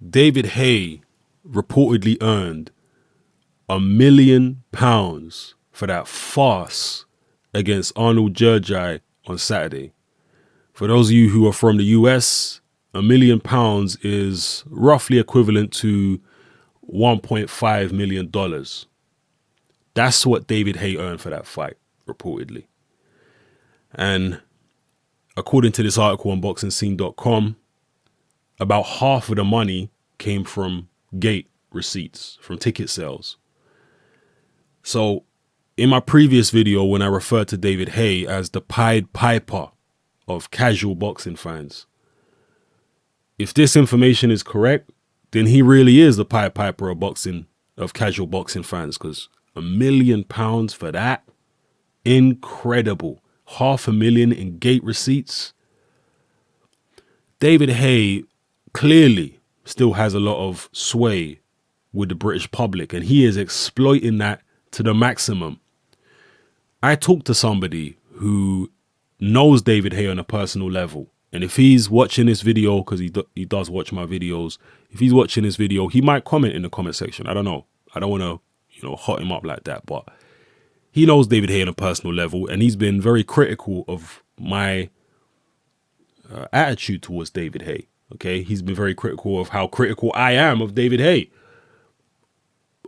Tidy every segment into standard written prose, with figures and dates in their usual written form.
David Haye reportedly earned £1 million for that farce against Arnold Gjergjaj on Saturday. For those of you who are from the US, £1 million is roughly equivalent to $1.5 million. That's what David Haye earned for that fight, reportedly. And according to this article on boxingscene.com, about half of the money came from gate receipts, from ticket sales. So in my previous video, when I referred to David Haye as the Pied Piper of casual boxing fans, if this information is correct, then he really is the Pied Piper of casual boxing fans, because £1 million for that, incredible. $500,000 in gate receipts. David Haye clearly still has a lot of sway with the British public, and he is exploiting that to the maximum. I talked to somebody who knows David Haye on a personal level, and if he's watching this video, because he does watch my videos, if he's watching this video, he might comment in the comment section. I don't know. I don't want to, hot him up like that, but he knows David Haye on a personal level, and he's been very critical of my attitude towards David Haye. Okay, he's been very critical of how critical I am of David Haye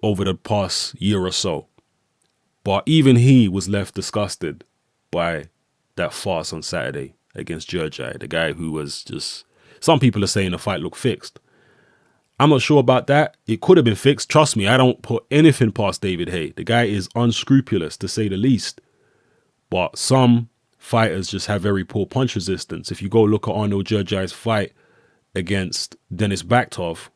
over the past year or so. But even he was left disgusted by that farce on Saturday against Gjergjaj, the guy who was just, some people are saying the fight looked fixed. I'm not sure about that. It could have been fixed. Trust me, I don't put anything past David Haye. The guy is unscrupulous, to say the least. But some fighters just have very poor punch resistance. If you go look at Arnold Gjergjaj's fight against Denis Baktov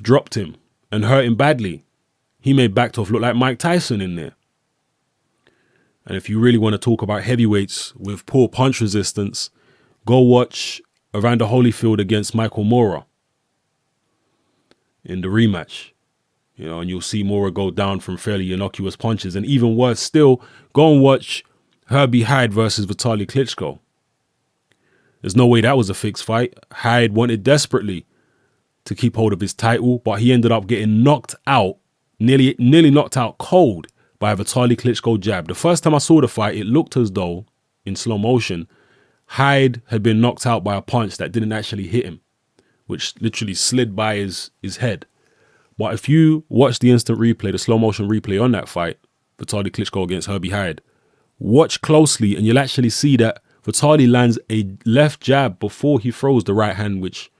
dropped him and hurt him badly. He made Baktov look like Mike Tyson in there. And if you really want to talk about heavyweights with poor punch resistance, go watch Evander Holyfield against Michael Moorer in the rematch. And you'll see Moorer go down from fairly innocuous punches. And even worse still, go and watch Herbie Hyde versus Vitaly Klitschko. There's no way that was a fixed fight. Hyde wanted desperately to keep hold of his title, but he ended up getting knocked out, nearly knocked out cold by a Vitaly Klitschko jab. The first time I saw the fight, it looked as though, in slow motion, Hyde had been knocked out by a punch that didn't actually hit him, which literally slid by his head. But if you watch the instant replay, the slow motion replay on that fight, Vitaly Klitschko against Herbie Hyde, watch closely and you'll actually see that Vitaly lands a left jab before he throws the right hand, which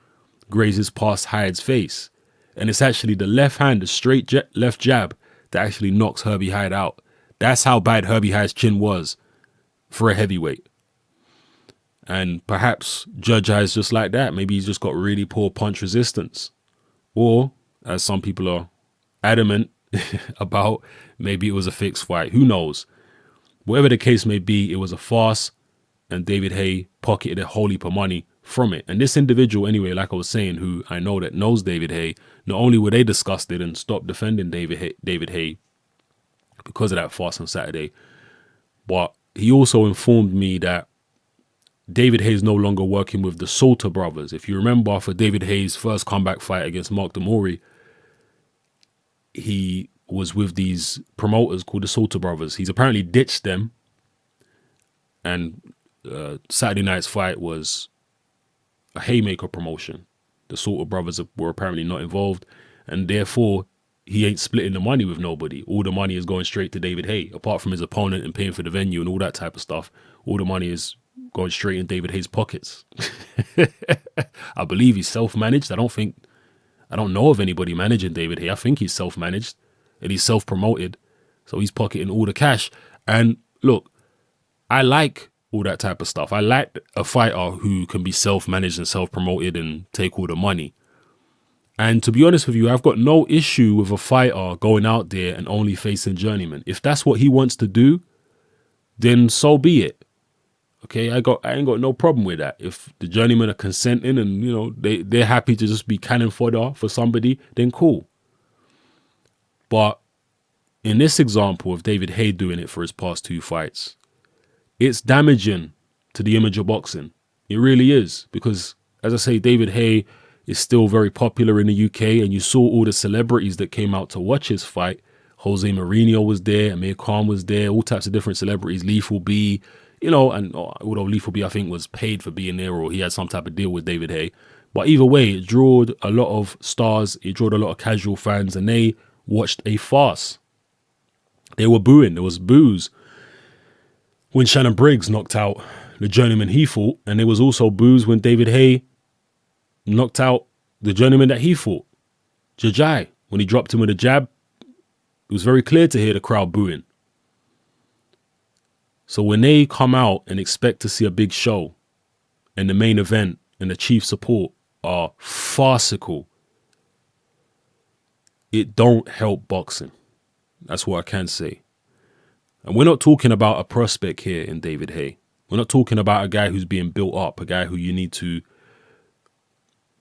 grazes past Hyde's face. And it's actually the left hand, the straight left jab, that actually knocks Herbie Hyde out. That's how bad Herbie Hyde's chin was for a heavyweight. And perhaps Gjergjaj is just like that. Maybe he's just got really poor punch resistance. Or, as some people are adamant about, maybe it was a fixed fight. Who knows? Whatever the case may be, it was a farce, and David Haye pocketed a whole heap of money from it. And this individual, anyway, like I was saying, who I know that knows David Haye, not only were they disgusted and stopped defending David Haye because of that farce on Saturday, but he also informed me that David Haye is no longer working with the Salter brothers. If you remember, for David Haye's first comeback fight against Mark Demori, he was with these promoters called the Salter brothers. He's apparently ditched them, and Saturday night's fight was a haymaker promotion. The Salter brothers were apparently not involved, and therefore he ain't splitting the money with nobody. All the money is going straight to David Haye, apart from his opponent and paying for the venue and all that type of stuff. All the money is going straight in David Haye's pockets. I believe he's self-managed. I don't know of anybody managing David Haye. I think he's self-managed and he's self-promoted. So he's pocketing all the cash. And look, I like all that type of stuff. I like a fighter who can be self-managed and self-promoted and take all the money. And to be honest with you, I've got no issue with a fighter going out there and only facing journeymen. If that's what he wants to do, then so be it. Okay, I ain't got no problem with that. If the journeymen are consenting and, they're happy to just be cannon fodder for somebody, then cool. But in this example of David Haye doing it for his past two fights, it's damaging to the image of boxing. It really is. Because, as I say, David Haye is still very popular in the UK, and you saw all the celebrities that came out to watch his fight. Jose Mourinho was there, Amir Khan was there, all types of different celebrities, Lethal B, and although Lethal B, I think, was paid for being there, or he had some type of deal with David Haye. But either way, it drew a lot of stars, it drew a lot of casual fans, and they watched a farce. They were booing, there was boos when Shannon Briggs knocked out the journeyman he fought, and there was also boos when David Haye knocked out the journeyman that he fought, Gjergjaj. When he dropped him with a jab, it was very clear to hear the crowd booing. So when they come out and expect to see a big show, and the main event and the chief support are farcical, it don't help boxing. That's what I can say. And we're not talking about a prospect here in David Haye. We're not talking about a guy who's being built up, a guy who you need to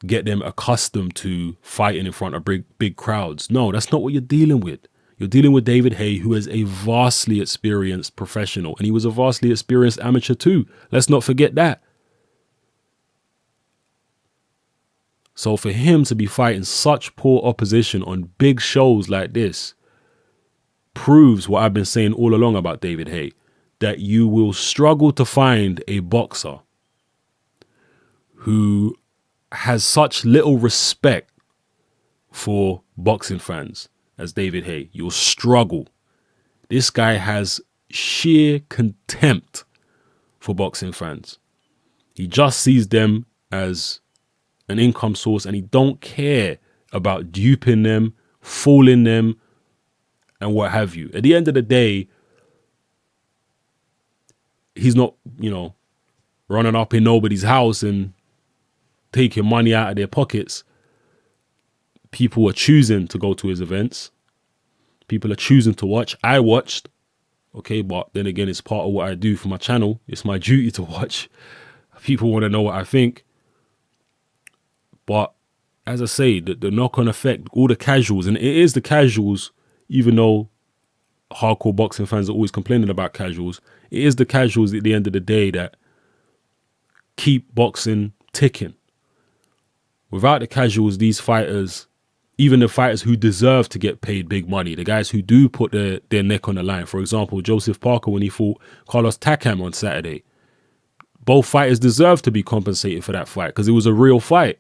get them accustomed to fighting in front of big crowds. No, that's not what you're dealing with. You're dealing with David Haye, who is a vastly experienced professional, and he was a vastly experienced amateur too. Let's not forget that. So for him to be fighting such poor opposition on big shows like this proves what I've been saying all along about David Haye, that you will struggle to find a boxer who has such little respect for boxing fans as David Haye. You'll struggle. This guy has sheer contempt for boxing fans. He just sees them as an income source, and he don't care about duping them, fooling them, and what have you. At the end of the day, he's not, running up in nobody's house and taking money out of their pockets. People are choosing to go to his events. People are choosing to watch. I watched. Okay, but then again, it's part of what I do for my channel. It's my duty to watch. People want to know what I think. But as I say, the knock-on effect, all the casuals, and it is the casuals, even though hardcore boxing fans are always complaining about casuals, it is the casuals at the end of the day that keep boxing ticking. Without the casuals, these fighters, even the fighters who deserve to get paid big money, the guys who do put their neck on the line, for example, Joseph Parker when he fought Carlos Takam on Saturday, both fighters deserve to be compensated for that fight because it was a real fight.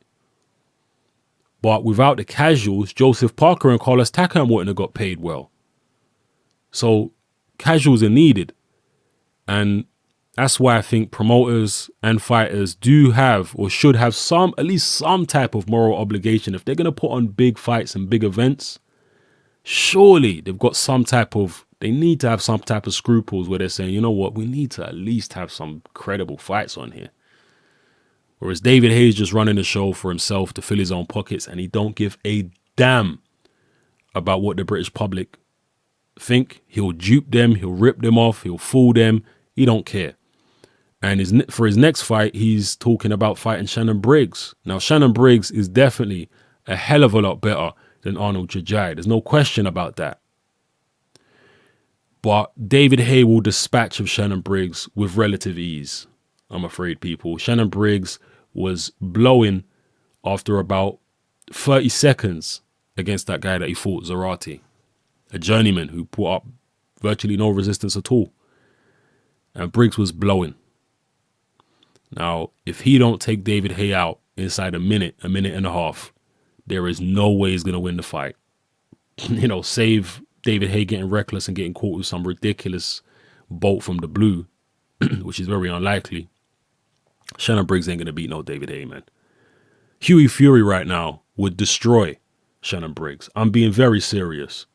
But without the casuals, Joseph Parker and Carlos Takam wouldn't have got paid well. So casuals are needed. And that's why I think promoters and fighters do have or should have at least some type of moral obligation. If they're going to put on big fights and big events, surely they've got they need to have some type of scruples where they're saying, you know what, we need to at least have some credible fights on here. Whereas David Haye's just running the show for himself to fill his own pockets, and he don't give a damn about what the British public think. He'll dupe them, he'll rip them off, he'll fool them. He don't care. And for his next fight, he's talking about fighting Shannon Briggs. Now, Shannon Briggs is definitely a hell of a lot better than Arnold Gjergjaj. There's no question about that. But David Haye will dispatch of Shannon Briggs with relative ease, I'm afraid, people. Shannon Briggs was blowing after about 30 seconds against that guy that he fought, Zarate, a journeyman who put up virtually no resistance at all. And Briggs was blowing. Now, if he don't take David Haye out inside a minute and a half, there is no way he's going to win the fight. Save David Haye getting reckless and getting caught with some ridiculous bolt from the blue, which is very unlikely. Shannon Briggs ain't going to beat no David Haye, man. Hughie Fury right now would destroy Shannon Briggs. I'm being very serious.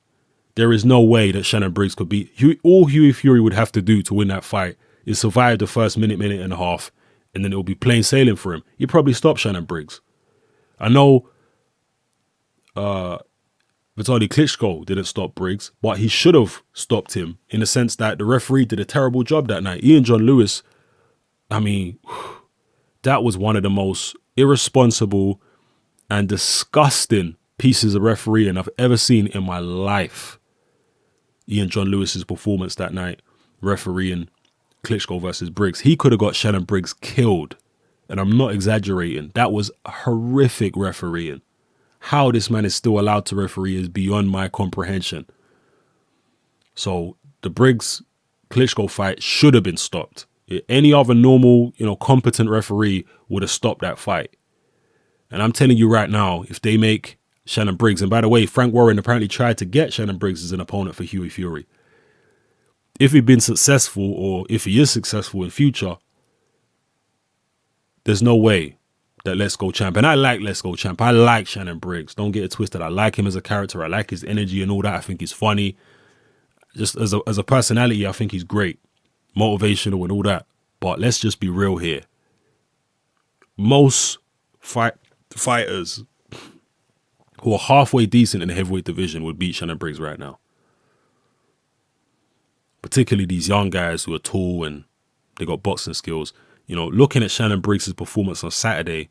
There is no way that Shannon Briggs could beat all Hughie Fury would have to do to win that fight is survive the first minute and a half, and then it'll be plain sailing for him. He'd probably stop Shannon Briggs. I know Vitaly Klitschko didn't stop Briggs, but he should have stopped him in the sense that the referee did a terrible job that night. Ian John Lewis, I mean, that was one of the most irresponsible and disgusting pieces of refereeing I've ever seen in my life. Ian John Lewis's performance that night, refereeing Klitschko versus Briggs. He could have got Shannon Briggs killed And I'm not exaggerating. That was horrific refereeing. How this man is still allowed to referee is beyond my comprehension. So the Briggs Klitschko fight should have been stopped. Any other normal, competent referee would have stopped that fight. And I'm telling you right now, if they make Shannon Briggs, and by the way, Frank Warren apparently tried to get Shannon Briggs as an opponent for Hughie Fury. If he'd been successful, or if he is successful in future, there's no way that Let's Go Champ, and I like Let's Go Champ, I like Shannon Briggs, don't get it twisted, I like him as a character, I like his energy and all that, I think he's funny. Just as a personality, I think he's great, motivational and all that. But let's just be real here. Most fighters who are halfway decent in the heavyweight division would beat Shannon Briggs right now. Particularly these young guys who are tall and they got boxing skills. Looking at Shannon Briggs' performance on Saturday,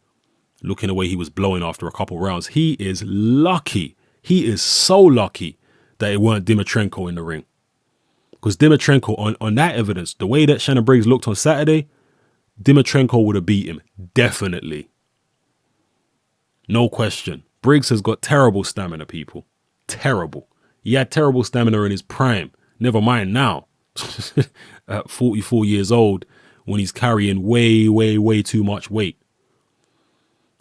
looking the way he was blowing after a couple rounds, he is lucky. He is so lucky that it weren't Dimitrenko in the ring. Because Dimitrenko, on that evidence, the way that Shannon Briggs looked on Saturday, Dimitrenko would have beat him. Definitely. No question. Briggs has got terrible stamina, people. Terrible. He had terrible stamina in his prime. Never mind now. At 44 years old, when he's carrying way, way, way too much weight.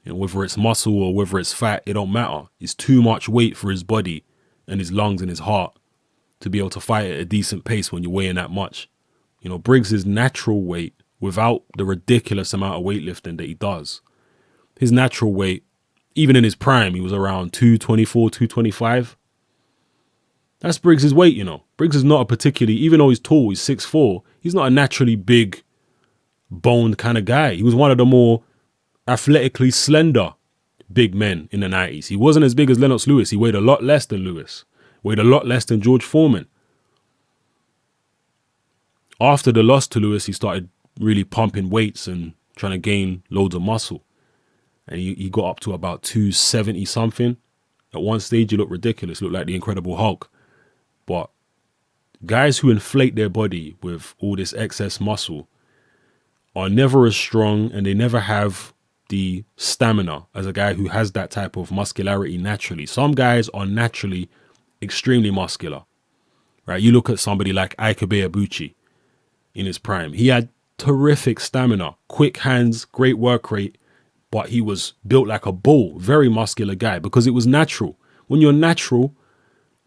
Whether it's muscle or whether it's fat, it don't matter. It's too much weight for his body and his lungs and his heart to be able to fight at a decent pace when you're weighing that much. Briggs' natural weight, without the ridiculous amount of weightlifting that he does, his natural weight, even in his prime, he was around 224, 225. That's Briggs' weight, Briggs is not a particularly, even though he's tall, he's 6'4", he's not a naturally big, boned kind of guy. He was one of the more athletically slender big men in the 90s. He wasn't as big as Lennox Lewis. He weighed a lot less than Lewis. Weighed a lot less than George Foreman. After the loss to Lewis, he started really pumping weights and trying to gain loads of muscle. And he got up to about 270 something. At one stage, he looked ridiculous. Looked like the Incredible Hulk. But guys who inflate their body with all this excess muscle are never as strong, and they never have the stamina as a guy who has that type of muscularity naturally. Some guys are naturally extremely muscular, right? You look at somebody like Ike Ibuchi in his prime. He had terrific stamina, quick hands, great work rate, but he was built like a bull, very muscular guy, because it was natural. When you're natural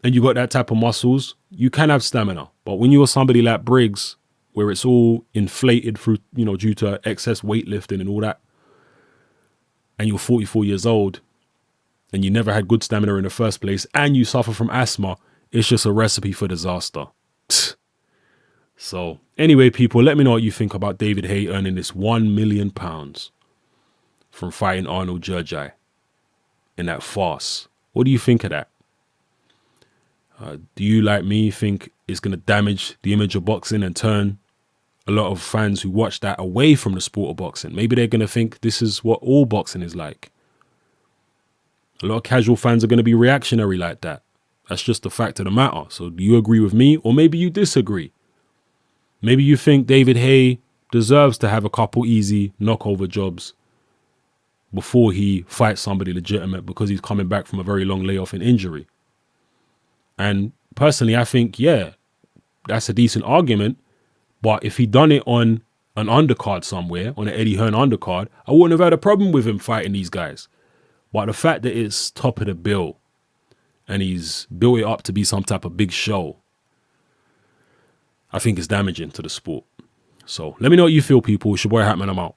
and you got that type of muscles, you can have stamina. But when you're somebody like Briggs, where it's all inflated through, due to excess weightlifting and all that, and you're 44 years old, and you never had good stamina in the first place, and you suffer from asthma, it's just a recipe for disaster. So, anyway, people, let me know what you think about David Haye earning this £1 million from fighting Arnold Gjergjaj in that farce. What do you think of that? Do you, like me, think it's going to damage the image of boxing and turn a lot of fans who watch that away from the sport of boxing? Maybe they're going to think this is what all boxing is like. A lot of casual fans are going to be reactionary like that. That's just the fact of the matter. So do you agree with me, or maybe you disagree? Maybe you think David Haye deserves to have a couple easy knockover jobs before he fights somebody legitimate because he's coming back from a very long layoff and injury. And personally, I think, yeah, that's a decent argument. But if he'd done it on an undercard somewhere, on an Eddie Hearn undercard, I wouldn't have had a problem with him fighting these guys. But the fact that it's top of the bill and he's built it up to be some type of big show, I think it's damaging to the sport. So let me know what you feel, people. It's your boy Hatman, I'm out.